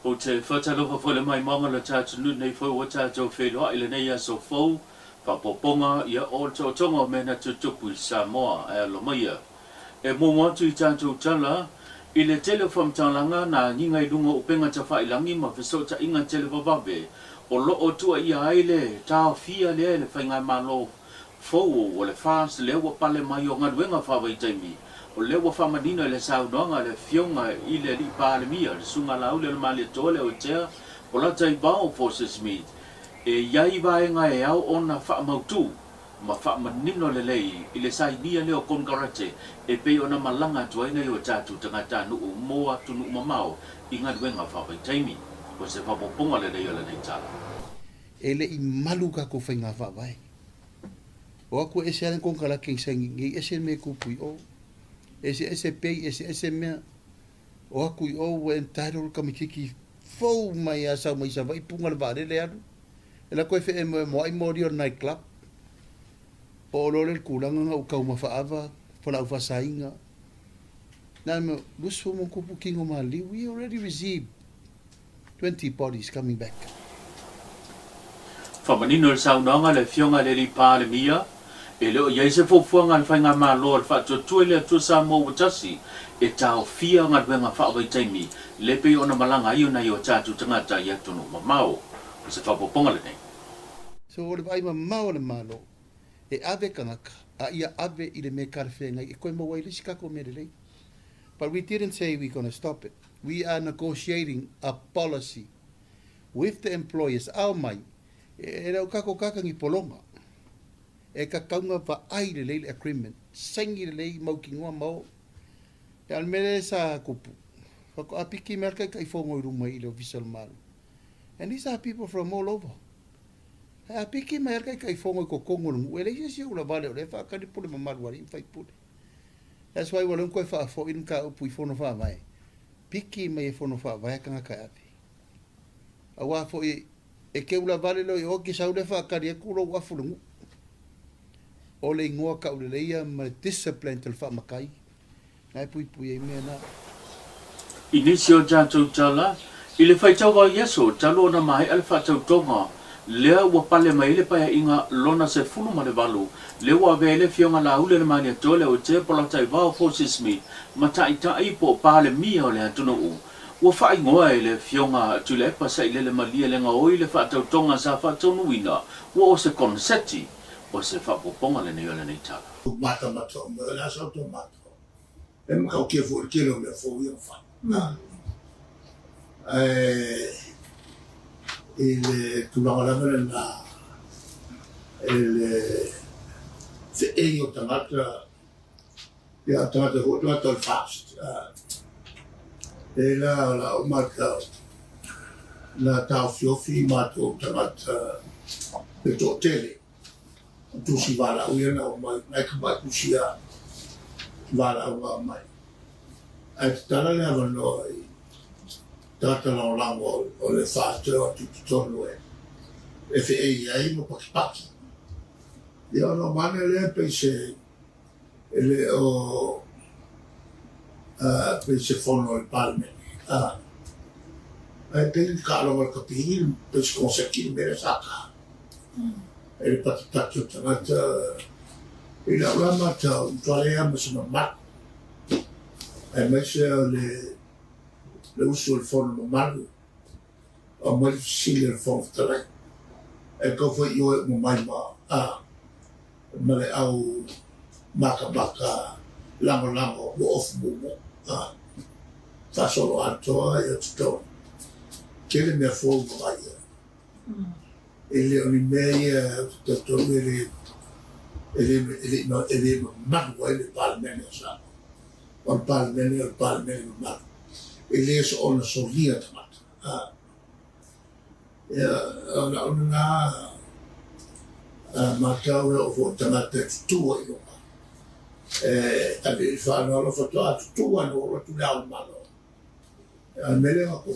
o te whatalofa whale mai manga la tātu nu nei whau o tātou whenua i le nei aso whau whapoponga ia o tō tonga mena tutupu i Samoa e alo maia. E mō ngātu i tātou tala i le tele whamtalanga na ninga i lunga o penga ta whailangi ma whisota inga tele wawawe o lo o tua i aile tā fia le whaingai malo whau o le whās le wa pale mai o ngaruenga whawai taimi. O le wa whamanino le saunoanga le fionga i le li pālemia, le sunga lau le mali tole o tea, o la tai bao forces meet. E iai vaenga e au ona whaamautu, ma whamanino le lei, i le sai nia leo kongarate, e pe ona malanga tuaina i o tātu tangata nuu moa tunu mamao, i ngaruenga whawai taimi, o se whapoponga le rei o le nei tala. E le i malu ka ko whainga whawai. O aku e se alen kongkala kengsangi, e se me kupui o. Ese pei, ese mea, o aku i o e entitled kamitiki fau mai a sau mai sa vai punga le vare le aru. E la koe whe e moai mori o night club. O lore le kulanga nga ukau mawhaawa, whala uwha sainga. Nā me, lusu mo kupu kingo mali, we already received 20 bodies coming back. Whamanino le saunoanga le fionga le li pālemia, e leo iai se fofuanga le whainga mā loa le whaatua tue le atua sa mō watasi e tau fia ngaruenga whaawai taimi le pe ona malanga i ona i o tātu tangata i atunu mamao o se whapoponga le nei. So o le vai mamao le malo e ave kangaka a ia ave i le me karwhenga i koe mawai le sikako me le lei. But we didn't say we're going to stop it. We are negotiating a policy with the employers. Au mai, e rau kako kakangi polonga. E ka kaunga wa ai le leile agreement. Sengi le lei mau ki ngua mau. E almere sa kupu. Whako apiki merka kai whongo i rumai i le official malu. And these are people from all over. E apiki merka kai whongo i ko kongo lungu. E leise si ula vale o le whakari pule mamaru wari i whai pule. That's why walong koe whaafo in ka upu i whono whaavai. Piki mai e whono whaavai kanga kai api. A wafo e ke ula vale lo i oki sa ule whakari e kuro wafu lungu. O le ingoa ka uleleia ma discipline te le whaamakai. Ngai pui e mea nā. Inisio tātou tala, i le whaitaua Yeso talo na mai ale whaatau tonga, lea ua pale mai le paia inga lona se funu ma le walu, lea ua vele fionga la ule le mani atole o te polatai vau forces me, ma taita ipo pale mia o le atuna u. Ua whai ngoa e le fionga tu le epa sa i le malia le nga oi le whaatau tonga sa whaatau nuina, ua o se konseti, o se whapoponga le nei o le nei tala. Mata o me la sa to mata. E maka o ke fo ke lo me fo i fa. Il tu la na il se e io tamata ya tamata ho to fast. E la marca la ta fiofi mato tamata le to tele. Tu si vala uia o mai ka ba tu si a vala o mai ai tala le ava no i tata no lango o le fa o tu tonu e fe e ai no paki io no mane le pese ele o pese fono il palme ai te ka lo ka pin pese conseguir mere saka e le patitaki o tangata i la urama ta utualea ma se mamak e mai se le uso il fono mamalu o mai fisile il fono talai e ko fo io e mo mai ma ma le au maka lango mo of mo fa solo alto e tutto che le mie fogo mai ele o meia tutto ele magua ele palmene sa o palmene ma ele so ona solia tamata ona matau o vo tamata tu o ave fa no lo foto tu no tu la malo mele ko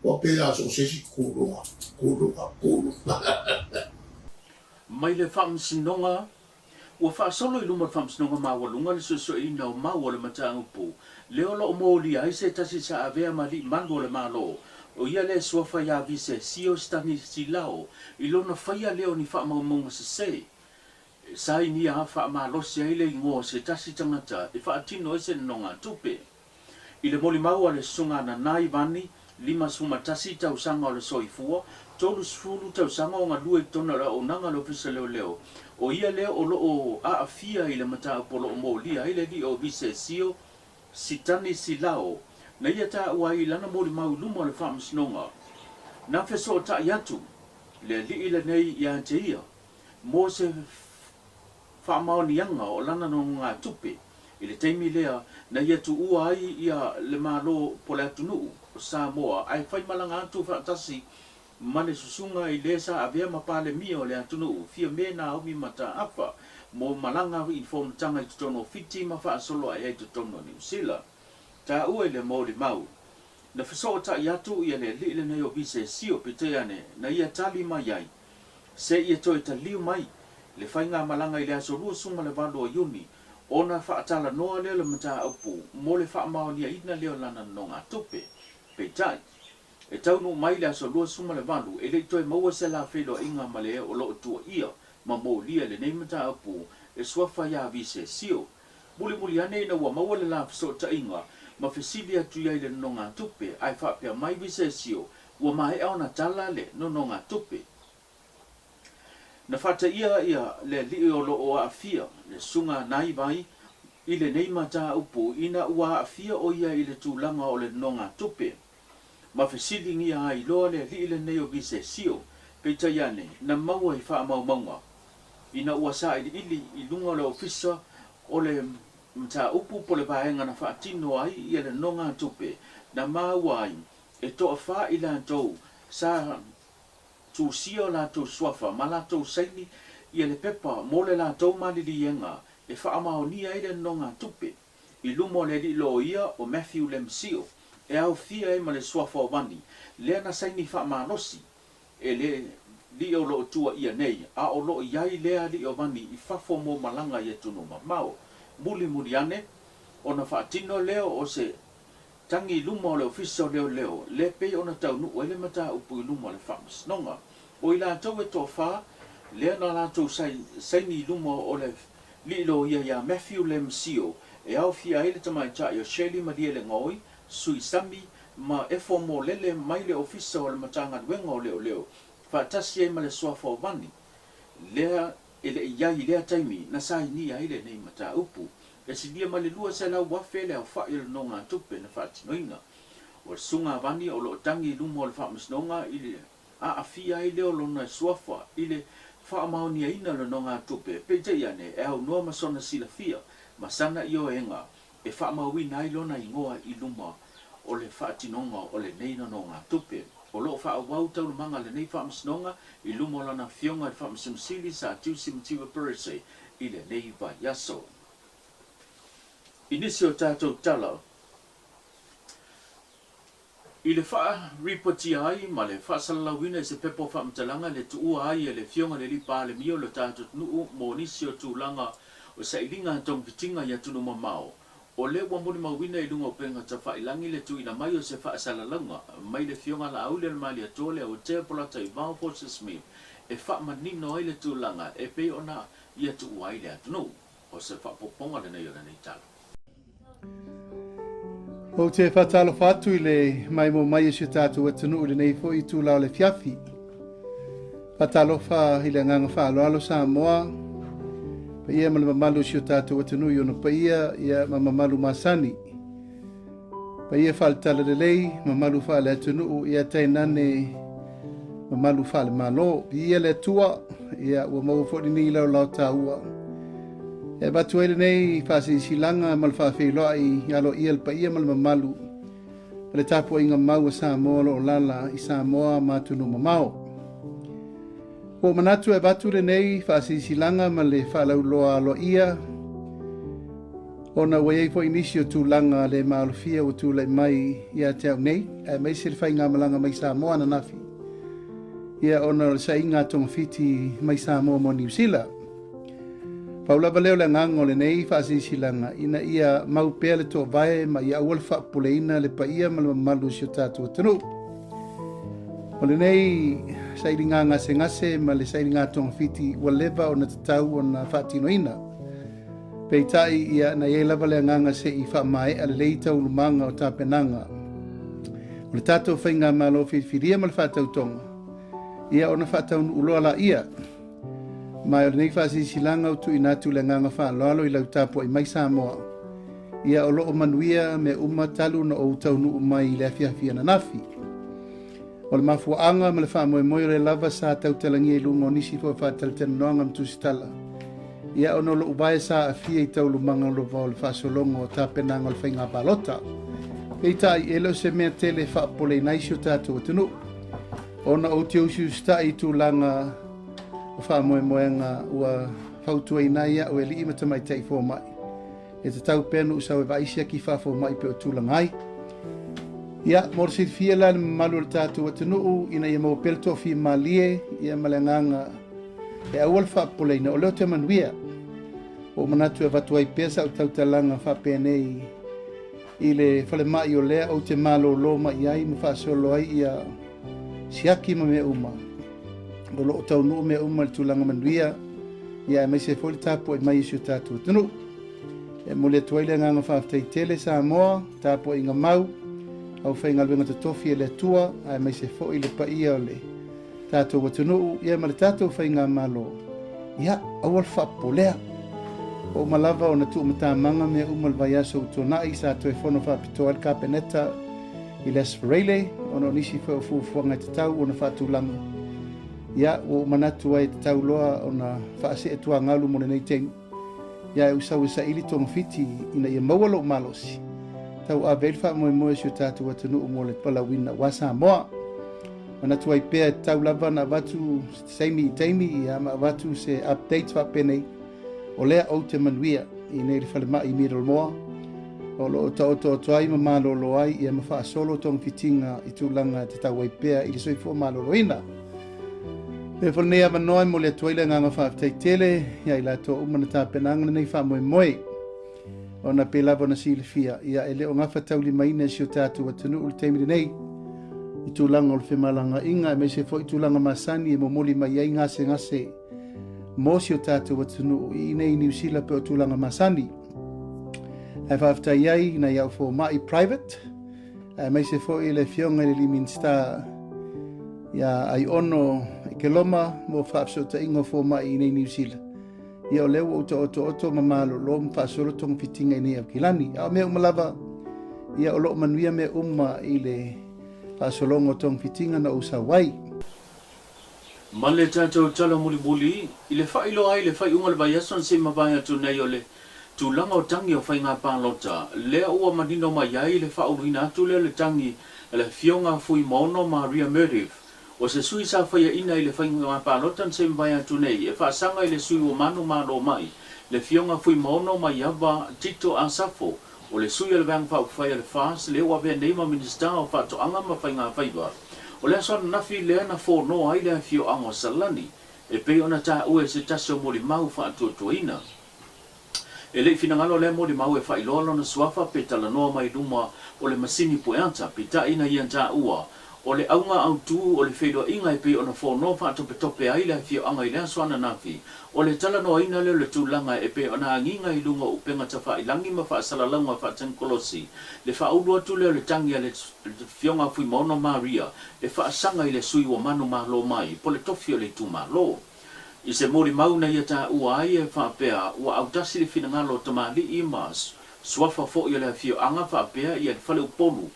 o pela so se si kuru. Mai le whamsinonga, ua whaasolo I luma whamsinonga mawalunga le so ina o maua le matanga upu. Leo lo mōli ai se tasi sa avea mali mango le malo. O ia le suafa ya vise sio stani silao. Ilona whaia leo ni wha maunga se se. Sa ini a wha malosi ai le ingoa se tasi tangata. E wha atino e se nonga tupe. I le moli maua le sunga na nai vani. 5 sumatasi tau sanga o le soifua. Tolu sfulu tau sanga o ngā lua I tona la o nanga lo fisa leo leo. O ia leo o loo a afia I le mata polo o mōlia. I le di o vise sio sitani silao. Na ia ta ua I lana moli mau luma le whaamasinonga. Na feso o ta iatu. Le li ila nei ia te ia. Mo se whaamao nianga o lana no ngā tupe. I le teimi lea na ia tu ua ai ia le malo pole atunu o Samoa. Ai whai malanga atu whaatasi mane susunga I le sa avea mapale mia o le atunu. Fia mena au mi mata afa. Mo malanga I whaunatanga I tutono fiti ma wha solo ai tutono New Zealand. Ta ua I le mōli mau. Na whaso ta iatu ia le li le nei o bise sio peteane na ia tali mai ai. Se ia toi ta liu mai. Le whainga malanga I le aso rua sunga le valo o yuni. Ona whaatala noa leo le mata upu. Mo le whaamao nia ina leo lana nonga tupe. Petai. E taunu mai le aso rua sunga le valo. E le toi maua se la whilo inga male o loo tua ia. Ma mo lia le nei mata upu. E swafa ya vise sio. Muli ane ina ua maua le la whaso ta inga. Ma fesili atu ia le nonga tupe. Ai whapea mai vise sio. Ua mai au na tala le no nonga tupe. Na whata ia le li o loo a fia. Le sunga nai vai. I le nei mata upu. Ina ua a fia o ia I le tūlanga o le nonga tupe. Ma fesili ngia ai loa le li le nei o vise sio. Peita iane. Na maua I wha mau maunga. Ina ua sa ili I lunga le ofisa o le mta upu po le vaenga na whaatino ai I le nonga tupe. Na maua ai. E toa wha I la tau. Sa tu sio la tu swafa. Ma la tau saini I le pepa. Mo le la tau malili yenga. E whaamao ni ai le nonga tupe. I lumo le li lo ia o Matthew Lemsio. E au fia e ma le swafa o vani. Le na saini whaamanosi. E le li o lo tua ia nei. A o lo iai lea li o vani I whafo mo malanga I tunu mamao. Muli ane. O na whaatino leo o se tangi luma o le ofisa leo. Le pei o na tau nu o ele mata upu I luma o le whamasnonga. O I la tau e toa wha. Lea na la tau saini luma o le li lo ia Matthew Lemsio. E au fia ele tamai ta I o Shelley Maria le ngoi. Sui sami ma efo mo lele mai le ofisa o le matanga duenga o leo. Whaatasi e ma le swafa o vani. Lea ele iai lea taimi na sai ni ai le nei mata upu. E si lia ma le lua se lau wafe le au wha I le nonga tupe na whaatinoinga. O le sunga vani o lo tangi lumo o le whaamisnonga I le a fia ai leo lona swafa I le whaamaonia ina le nonga tupe. Peite iane e au noa masona sila fia. Masana I o enga. E whaamawina ai lona ingoa I luma o le whaatinonga o le neina nonga tupe. O lo wha wau tau le manga le nei whaamisnonga I luma lana fionga I whaamisimsili sa tiusi mtiwa perese I le nei va yaso. Inisi o tātou tala. I le wha ripoti ai ma le wha salalawina I se pepo whaamtalanga le tuua ai e le fionga le lipa le mio le tātou nuu mo nisi o tūlanga o sa ilinga tong vitinga I atunu mamao. O le wamuni mawina I lunga o penga ta whailangi le tuina mai o se wha salalanga. Mai le fionga la aule le mali atole o te polata I vau Forces Smith. E wha manino ai le tūlanga e pe ona I atu ai le atunu. O se wha poponga le nei o le nei tala. O te whatalo whatu I le mai mo mai si tātou atunu le nei fo I tūlao le fiafi. Whatalo wha I le nganga whaaloalo Samoa. Pa ia ma le mamalu si o tātou atunu I ono pa ia ma mamalu masani. Pa ia whaalitala le lei, mamalu whaale atunu ia tainane mamalu whaale malo. Ia le tua, ia ua mau fōni ni lau lau tā ua. E batu ele nei whaasi silanga ma le whaafeiloa I alo ia le pa ia ma le mamalu. Pa le tāpua inga mau a Samoa lo lala I Samoa ma tunu mamao. Ko manatu e batu le nei whaasi silanga ma le whaalau loa lo ia. Ona waiei fo inisio tūlanga le maalofia o tūlai mai ia te au nei. E mai se le whai ngā malanga mai Samoa na nafi. Ia ona le sa inga tonga fiti mai Samoa mo New Zealand. Paula valeo le ngango le nei whaasisilanga ina ia maupea le tō vai ma ia awal whaapuleina le pa ia malu si o tātua tanu. O le nei sairinga ngase ma le sairinga tonga fiti walewa o na tatau o na whaatinoina. Peitai ia na ia lava le nganga se i whaamae ale leita ulumanga o tāpenanga. O le tātou whainga malo whiwhiria ma le whaatau tonga. Ia o na whaatau uloa la ia. Mai o nei whaasisilanga o tu inatu le nganga whaaloalo i lau tāpua i mai Samoa. Ia o loo manuia me talu na o taunu umai i le afiafia na nafi. O le mafuaanga ma le whaamoemoe le lava sa tau talangi e lunga o nisi fua whaataltena noanga mtusitala. Ia o no loo bae sa afia i tau lumanga lo vau le whaasolongo o tāpenanga o le whainga balota. Peita i elo se mea tele whaapole naisi o tātou atunu. Ona o te usiu sta i tūlanga o whaamoemoenga ua whautua i naia o e li ima tamai tei fō mai. E te tau pēnu usau e vaisia ki whafo mai pe o tūlangai. Ia, mor si fia la le malu le tātou atunuu ina ia mau pelto fi malie ia malenganga e awal whaapoleina o leo te manuia. O manatu e vatuai pesa o tautalanga whapenei i le whale mai o lea o te malo loma i ai ma whaasolo ai ia siaki ma mea uma. O lo o tau nuu mea uma le tūlanga manuia ia e mai se foli tāpo e mai isi o tātou atunuu. E mole tuaile nganga whaaftei tele Samoa tāpo inga mau au whainga luenga te tofi e le tua, ai mai se fo i le pa ia o le tātou watunuu, ia ma le tātou whainga malo. Ia, awal whapolea. O malava o na tu matamanga mea umal vai aso utonai sa toi whono whapitoa al kapeneta i le Sferele, o no nisi whaufuanga te tau o na whatulanga. Ia, o manatu ai te tau loa o na whaase e tua ngalu mo nei tengu. Ia, usau sa ili tonga fiti ina ia maualo malosi. Tau a velfa moe si o tātou atunu mo le palawina wa Samoa. Mana tuai pēr tau lava na watu taimi i ama watu se updates whapenei o lea o te manuia i nei le whalema i mira moa. O lo o tuai ma malolo ai i ama wha solo tong fitinga i tūlanga te tau ai pēr i le soifua malolo ina. E whanea manoai mo le tuai le nganga whaaftai tele ia i la tō umana tāpenanga nei wha moe. O na pe lava na silifia ia ele o ngafa tauli maina si o tātou atunu ul teimiri nei i tūlanga o le whemalanga inga me se fo i tūlanga masani e momoli mai ai ngase mo si o tātou atunu i nei New Zealand pe o tūlanga masani ai whafta iai na iau fo mai private me se fo i le fionga le Liminsta ia ai ono i ke loma mo whafsota ingo fo mai i nei New Zealand. Ia o leo oto mamalo lo mfasolo tong fitinga i nei au kilani. Au mea umalava, ia o lo manuia mea i le fasolongo tong fitinga na usawai. Ma le tātou tala muli i le whailo ai le whai unga le vaiason se mawai atu nei o le tūlanga o tangi o whai ngā pālota. Lea ua manino mai ai le whauruina atu leo le tangi le fionga fui mono Maria Meriv. O se sui sa whaia ina i le whainga ngā pālotan se mbai atu nei, e whaasanga i le sui o manu maro mai, le fionga fui maono mai ava Tito Asafo, o le sui le vang whau whaia le whaas, le ua vea neima minista o whaato anga ma whainga whaiva. O le aswana nafi lea na whono ai lea fio ango salani, e pei ona tā ue se taso mori mau whaatua tuaina. E le finangalo le mori mau e whailolo na suafa pe talanoa mai luma o le masini pueanta, pe ta ina ian tā ua, o le aunga au tu o le whaidoa inga e pe o na whono wha tope ai le fio anga i lea swana nafi. O le talanoa ina leo le tūlanga e pe o na anginga i lunga upenga ta wha ilangi ma wha salalanga wha tankolosi. Le wha aurua tu leo le tangi a le fionga fui maono Maria, le wha asanga i le sui o manu malo mai, po le tofi o le tu malo. I se mori mauna ia tā ua ai e wha pēa, ua autasi le finangalo tamali i mas, suafa fo i le fio anga wha pēa i le whale upolu.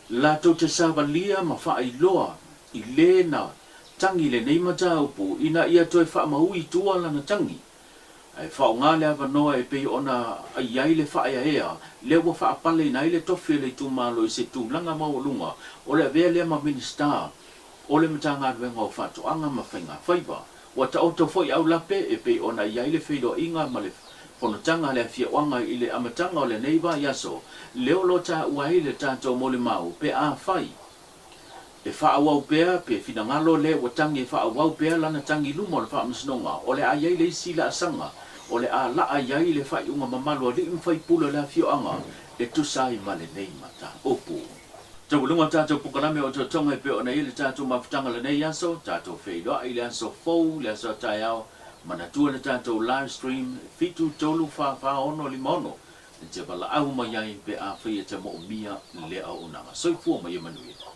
La tau te sāwalia ma wha i loa, i le na tangi le nei mata upu, ina ia toi wha maui tua lana tangi. Ai wha o ngā lea wanoa e pei ona ai ai le wha ea, le ua wha apale ina i le tofi le tu malo i se tu langa mau lunga, o le vea lea ma minista, o le mata ngā ruenga o whato anga ma whainga whaiva. Wa ta auto foi au lape e pe ona ia ile feido inga ma le fonotanga le fia wanga i le amatanga o le neiva yaso leo lota ua ile tato mole mau pe a fai e fa au pea pe finangalo le watangi fa au pea lana tangi lumo le fa msnonga o le ia ile sila sanga o le a la ai ai le fai unga mamalo le fai pula la fio anga e tu sai male nei mata opu tau lunga tātou pukarame o tau tonga pe o na ile tātou mawhitanga le nei aso tātou whaidoa i le aso fau le aso tai au mana tua le tātou live stream fitu tolu wha ono limono e te wala au mai ai pe a whaia te mo mia le au unanga soifua mai manuia